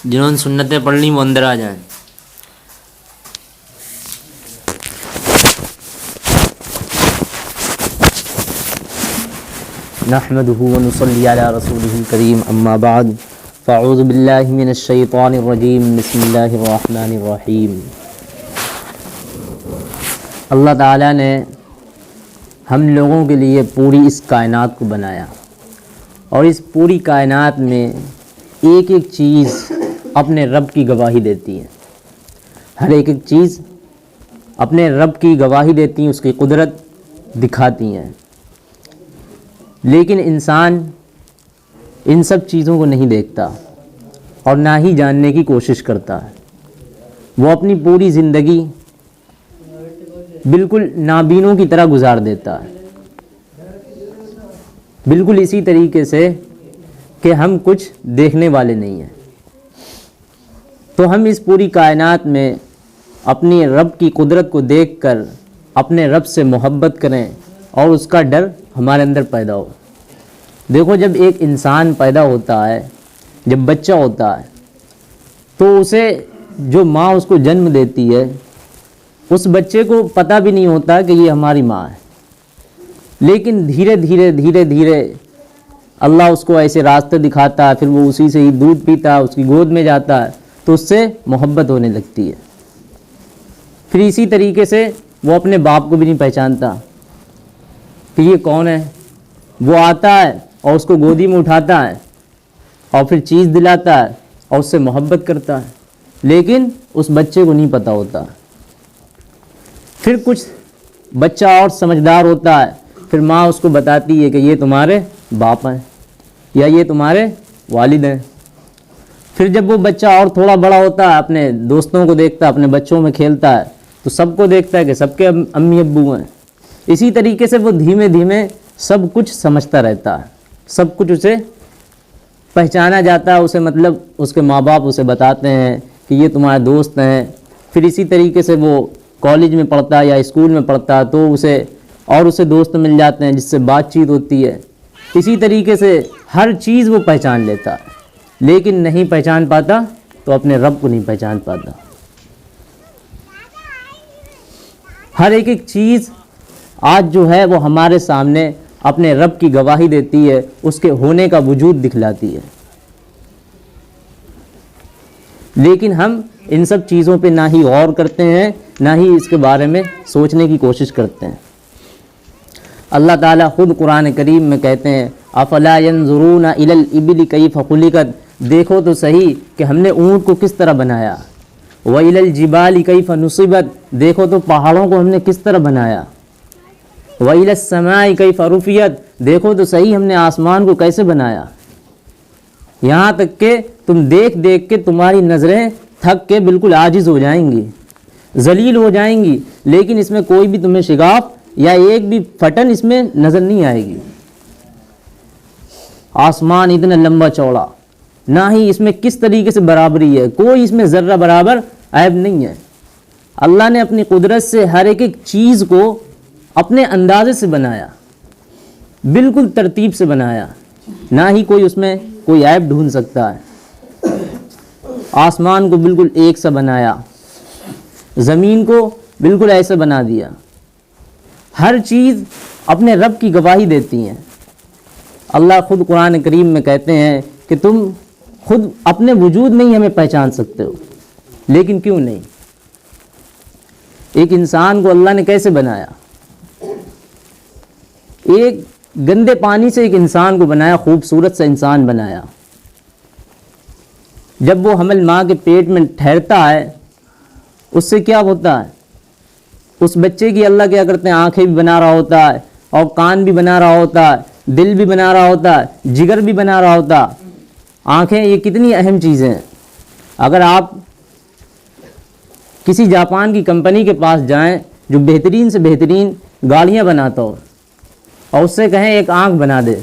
جنہوں نے سنتیں پڑھ لیں وہ اندر آ جائیں۔ نحمده ونصلي على رسوله الكريم اما بعد فاعوذ بالله من الشيطان الرجيم بسم الله الرحمن الرحيم۔ اللہ تعالیٰ نے ہم لوگوں کے لیے پوری اس کائنات کو بنایا، اور اس پوری کائنات میں ایک ایک چیز اپنے رب کی گواہی دیتی ہے۔ ہر ایک چیز اپنے رب کی گواہی دیتی ہیں، اس کی قدرت دکھاتی ہیں، لیکن انسان ان سب چیزوں کو نہیں دیکھتا اور نہ ہی جاننے کی کوشش کرتا ہے۔ وہ اپنی پوری زندگی بالکل نابینوں کی طرح گزار دیتا ہے، بالکل اسی طریقے سے کہ ہم کچھ دیکھنے والے نہیں ہیں۔ تو ہم اس پوری کائنات میں اپنی رب کی قدرت کو دیکھ کر اپنے رب سے محبت کریں اور اس کا ڈر ہمارے اندر پیدا ہو۔ دیکھو، جب ایک انسان پیدا ہوتا ہے، جب بچہ ہوتا ہے، تو اسے جو ماں اس کو جنم دیتی ہے، اس بچے کو پتہ بھی نہیں ہوتا کہ یہ ہماری ماں ہے، لیکن دھیرے دھیرے اللہ اس کو ایسے راستے دکھاتا ہے، پھر وہ اسی سے ہی دودھ پیتا ہے، اس کی گود میں جاتا ہے، تو اس سے محبت ہونے لگتی ہے۔ پھر اسی طریقے سے وہ اپنے باپ کو بھی نہیں پہچانتا کہ یہ کون ہے۔ وہ آتا ہے اور اس کو گودی میں اٹھاتا ہے اور پھر چیز دلاتا ہے اور اس سے محبت کرتا ہے، لیکن اس بچے کو نہیں پتہ ہوتا۔ پھر کچھ بچہ اور سمجھدار ہوتا ہے، پھر ماں اس کو بتاتی ہے کہ یہ تمہارے باپ ہیں یا یہ تمہارے والد ہیں۔ پھر جب وہ بچہ اور تھوڑا بڑا ہوتا ہے، اپنے دوستوں کو دیکھتا ہے، اپنے بچوں میں کھیلتا ہے، تو سب کو دیکھتا ہے کہ سب کے امی ابو ہیں۔ اسی طریقے سے وہ دھیمے دھیمے سب کچھ سمجھتا رہتا ہے، سب کچھ اسے پہچانا جاتا ہے، اسے مطلب اس کے ماں باپ اسے بتاتے ہیں کہ یہ تمہارے دوست ہیں۔ پھر اسی طریقے سے وہ کالج میں پڑھتا ہے یا اسکول میں پڑھتا ہے، تو اسے دوست مل جاتے ہیں جس سے بات چیت ہوتی ہے۔ اسی طریقے سے ہر چیز وہ پہچان لیتا ہے، لیکن نہیں پہچان پاتا تو اپنے رب کو نہیں پہچان پاتا۔ ہر ایک چیز آج جو ہے وہ ہمارے سامنے اپنے رب کی گواہی دیتی ہے، اس کے ہونے کا وجود دکھلاتی ہے، لیکن ہم ان سب چیزوں پہ نہ ہی غور کرتے ہیں، نہ ہی اس کے بارے میں سوچنے کی کوشش کرتے ہیں۔ اللہ تعالیٰ خود قرآن کریم میں کہتے ہیں افلا ينظرون الى الابل کیف خلقت، دیکھو تو صحیح کہ ہم نے اونٹ کو کس طرح بنایا، وَإِلَى الْجِبَالِ كَيْفَ نُصِبَتْ، دیکھو تو پہاڑوں کو ہم نے کس طرح بنایا، وَإِلَى السَّمَاءِ كَيْفَ رُفِعَتْ، دیکھو تو صحیح ہم نے آسمان کو کیسے بنایا۔ یہاں تک کہ تم دیکھ کے تمہاری نظریں تھک کے بالکل عاجز ہو جائیں گی، ذلیل ہو جائیں گی، لیکن اس میں کوئی بھی تمہیں شگاف یا ایک بھی پھٹن اس میں نظر نہیں آئے گی۔ آسمان اتنا لمبا چوڑا، نہ ہی اس میں کس طریقے سے برابری ہے، کوئی اس میں ذرہ برابر عیب نہیں ہے۔ اللہ نے اپنی قدرت سے ہر ایک چیز کو اپنے اندازے سے بنایا، بالکل ترتیب سے بنایا، نہ ہی کوئی اس میں کوئی عیب ڈھونڈ سکتا ہے۔ آسمان کو بالکل ایک سا بنایا، زمین کو بالکل ایسے بنا دیا۔ ہر چیز اپنے رب کی گواہی دیتی ہیں۔ اللہ خود قرآن کریم میں کہتے ہیں کہ تم خود اپنے وجود میں ہی ہمیں پہچان سکتے ہو، لیکن کیوں نہیں؟ ایک انسان کو اللہ نے کیسے بنایا؟ ایک گندے پانی سے ایک انسان کو بنایا، خوبصورت سا انسان بنایا۔ جب وہ حمل ماں کے پیٹ میں ٹھہرتا ہے، اس سے کیا ہوتا ہے؟ اس بچے کی اللہ کیا کرتے ہیں، آنکھیں بھی بنا رہا ہوتا ہے اور کان بھی بنا رہا ہوتا ہے، دل بھی بنا رہا ہوتا ہے، جگر بھی بنا رہا ہوتا ہے۔ آنکھیں یہ کتنی اہم چیزیں ہیں۔ اگر آپ کسی جاپان کی کمپنی کے پاس جائیں جو بہترین سے بہترین گاڑیاں بناتا ہو اور اس سے کہیں ایک آنکھ بنا دے،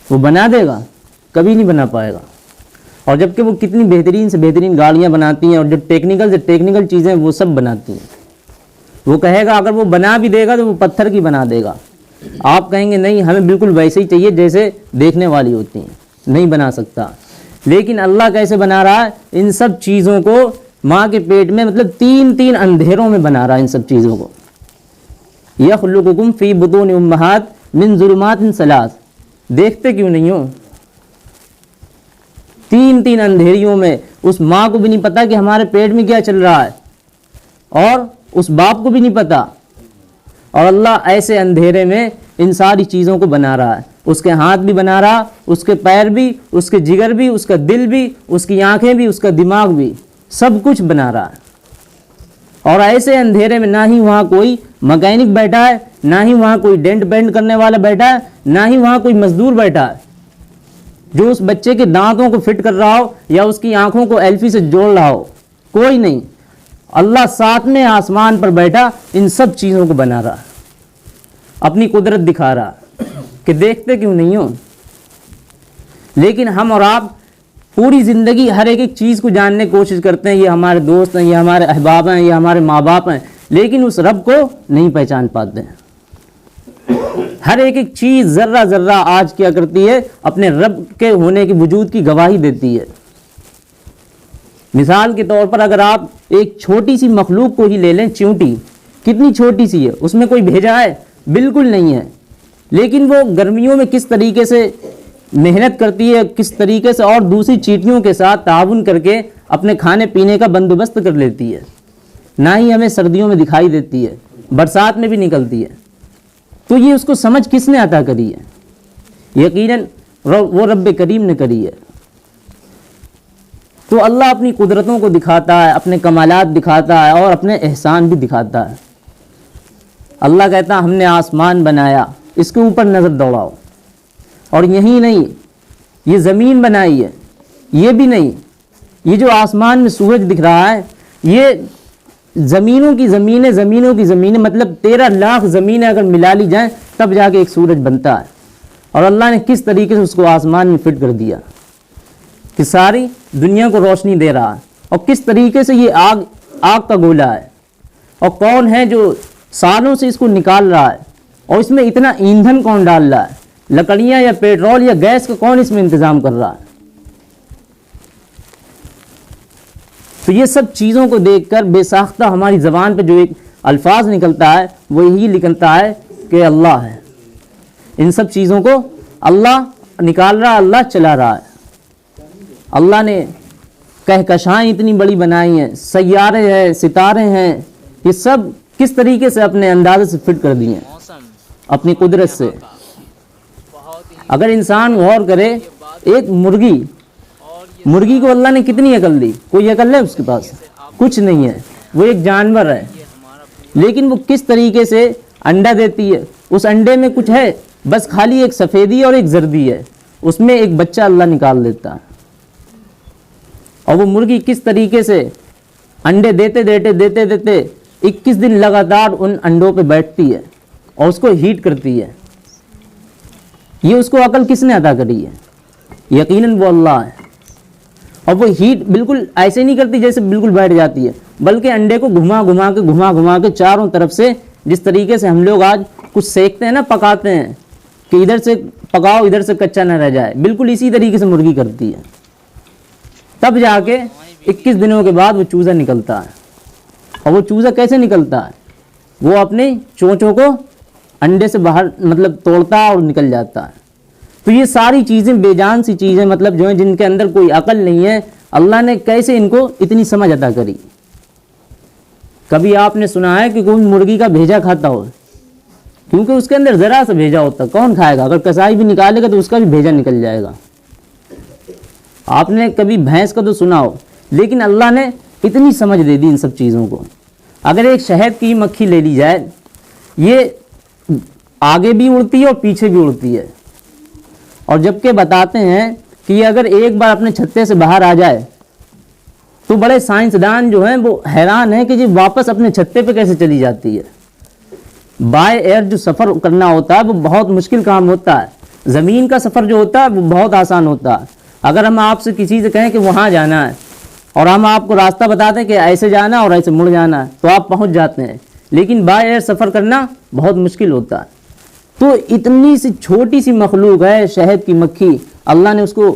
وہ بنا دے گا؟ کبھی نہیں بنا پائے گا۔ اور جبکہ وہ کتنی بہترین سے بہترین گاڑیاں بناتی ہیں اور جو ٹیکنیکل سے ٹیکنیکل چیزیں وہ سب بناتی ہیں، وہ کہے گا اگر وہ بنا بھی دے گا تو وہ پتھر کی بنا دے گا۔ آپ کہیں گے نہیں، ہمیں بالکل ویسے ہی چاہیے جیسے دیکھنے والی ہوتی ہیں، نہیں بنا سکتا۔ لیکن اللہ کیسے بنا رہا ہے ان سب چیزوں کو ماں کے پیٹ میں، مطلب 3 اندھیروں میں بنا رہا ہے ان سب چیزوں کو. یخلقکم فی بطون امہات من ظلمات ثلاث، دیکھتے کیوں نہیں ہو؟ 3 اندھیریوں میں. اس ماں کو بھی نہیں پتا کہ ہمارے پیٹ میں کیا چل رہا ہے، اور اس باپ کو بھی نہیں پتا، اور اللہ ایسے اندھیرے میں ان ساری چیزوں کو بنا رہا ہے. اس کے ہاتھ بھی بنا رہا، اس کے پیر بھی، اس کے جگر بھی، اس کا دل بھی، اس کی آنکھیں بھی، اس کا دماغ بھی، سب کچھ بنا رہا ہے. اور ایسے اندھیرے میں نہ ہی وہاں کوئی مکینک بیٹھا ہے، نہ ہی وہاں کوئی ڈینٹ بینڈ کرنے والا بیٹھا ہے، نہ ہی وہاں کوئی مزدور بیٹھا ہے جو اس بچے کے دانتوں کو فٹ کر رہا ہو یا اس کی آنکھوں کو ایلفی سے جوڑ رہا ہو. کوئی نہیں. اللہ 7ویں آسمان پر بیٹھا ان سب چیزوں کو بنا رہا، اپنی قدرت دکھا رہا کہ دیکھتے کیوں نہیں ہو. لیکن ہم اور آپ پوری زندگی ہر ایک چیز کو جاننے کی کوشش کرتے ہیں، یہ ہمارے دوست ہیں، یہ ہمارے احباب ہیں، یہ ہمارے ماں باپ ہیں، لیکن اس رب کو نہیں پہچان پاتے ہیں. ہر ایک چیز ذرہ ذرہ آج کیا کرتی ہے، اپنے رب کے ہونے کی وجود کی گواہی دیتی ہے. مثال کے طور پر اگر آپ ایک چھوٹی سی مخلوق کو ہی لے لیں، چیونٹی کتنی چھوٹی سی ہے، اس میں کوئی بھیجا ہے؟ بالکل نہیں ہے. لیکن وہ گرمیوں میں کس طریقے سے محنت کرتی ہے، کس طریقے سے اور دوسری چیٹیوں کے ساتھ تعاون کر کے اپنے کھانے پینے کا بندوبست کر لیتی ہے. نہ ہی ہمیں سردیوں میں دکھائی دیتی ہے، برسات میں بھی نکلتی ہے. تو یہ اس کو سمجھ کس نے عطا کری ہے؟ یقیناً وہ رب کریم نے کری ہے. تو اللہ اپنی قدرتوں کو دکھاتا ہے، اپنے کمالات دکھاتا ہے اور اپنے احسان بھی دکھاتا ہے. اللہ کہتا ہے ہم نے آسمان بنایا، اس کے اوپر نظر دوڑاؤ. اور یہی نہیں، یہ زمین بنائی ہے. یہ بھی نہیں، یہ جو آسمان میں سورج دکھ رہا ہے، یہ زمینوں کی زمینیں مطلب 13 لاکھ زمینیں اگر ملا لی جائیں تب جا کے ایک سورج بنتا ہے. اور اللہ نے کس طریقے سے اس کو آسمان میں فٹ کر دیا کہ ساری دنیا کو روشنی دے رہا ہے. اور کس طریقے سے یہ آگ کا گولا ہے، اور کون ہے جو سالوں سے اس کو نکال رہا ہے، اور اس میں اتنا ایندھن کون ڈال رہا ہے، لکڑیاں یا پیٹرول یا گیس کا کون اس میں انتظام کر رہا ہے. تو یہ سب چیزوں کو دیکھ کر بے ساختہ ہماری زبان پہ جو ایک الفاظ نکلتا ہے وہ یہی نکلتا ہے کہ اللہ ہے. ان سب چیزوں کو اللہ نکال رہا، اللہ چلا رہا ہے. اللہ نے کہکشائیں اتنی بڑی بنائی ہیں، سیارے ہیں، ستارے ہیں، یہ سب کس طریقے سے اپنے اندازے سے فٹ کر دی ہیں اپنی قدرت سے. اگر انسان غور کرے، ایک مرغی کو اللہ نے کتنی عقل دی؟ کوئی عقل ہے اس کے پاس؟ کچھ نہیں ہے. وہ ایک جانور ہے، لیکن وہ کس طریقے سے انڈا دیتی ہے. اس انڈے میں کچھ ہے؟ بس خالی ایک سفیدی اور ایک زردی ہے. اس میں ایک بچہ اللہ نکال دیتا ہے. اور وہ مرغی کس طریقے سے انڈے دیتے 21 دن لگاتار ان انڈوں پہ بیٹھتی ہے اور اس کو ہیٹ کرتی ہے. یہ اس کو عقل کس نے عطا کری ہے؟ یقیناً وہ اللہ ہے. اور وہ ہیٹ بالکل ایسے نہیں کرتی جیسے بالکل بیٹھ جاتی ہے، بلکہ انڈے کو گھما کے چاروں طرف سے، جس طریقے سے ہم لوگ آج کچھ سیکتے ہیں نا، پکاتے ہیں کہ ادھر سے پکاؤ ادھر سے کچا نہ رہ جائے، بالکل اسی طریقے سے مرغی کرتی ہے. تب جا کے 21 دنوں کے بعد وہ چوزا نکلتا ہے. اور وہ چوزا کیسے نکلتا ہے؟ وہ اپنے چونچوں کو انڈے سے باہر مطلب توڑتا ہے اور نکل جاتا ہے. تو یہ ساری چیزیں بے جان سی چیزیں مطلب جو ہیں جن کے اندر کوئی عقل نہیں ہے، اللہ نے کیسے ان کو اتنی سمجھ عطا کری. کبھی آپ نے سنا ہے کہ کوئی مرغی کا بھیجا کھاتا ہو؟ کیونکہ اس کے اندر ذرا سا بھیجا ہوتا، کون کھائے گا؟ اگر کسائی بھی نکالے گا تو اس کا بھی بھیجا نکل جائے گا. آپ نے کبھی بھینس کا تو سنا ہو، لیکن اللہ نے اتنی سمجھ دے دی ان سب چیزوں کو. اگر ایک شہد کی مکھی لے لی جائے، یہ آگے بھی اڑتی ہے اور پیچھے بھی اڑتی ہے. اور جبکہ بتاتے ہیں کہ یہ اگر ایک بار اپنے چھتے سے باہر آ جائے تو بڑے سائنسدان جو ہیں وہ حیران ہیں کہ یہ واپس اپنے چھتے پہ کیسے چلی جاتی ہے. بائی ایئر جو سفر کرنا ہوتا ہے وہ بہت مشکل کام ہوتا ہے. زمین کا سفر جو ہوتا ہے وہ بہت آسان ہوتا ہے. اگر ہم آپ سے کسی سے کہیں کہ وہاں جانا ہے اور ہم آپ کو راستہ بتاتے ہیں کہ ایسے جانا اور ایسے مڑ جانا ہے تو آپ پہنچ جاتے ہیں. لیکن بائی ایئر سفر کرنا بہت مشکل ہوتا ہے. تو اتنی سی چھوٹی سی مخلوق ہے شہد کی مکھی، اللہ نے اس کو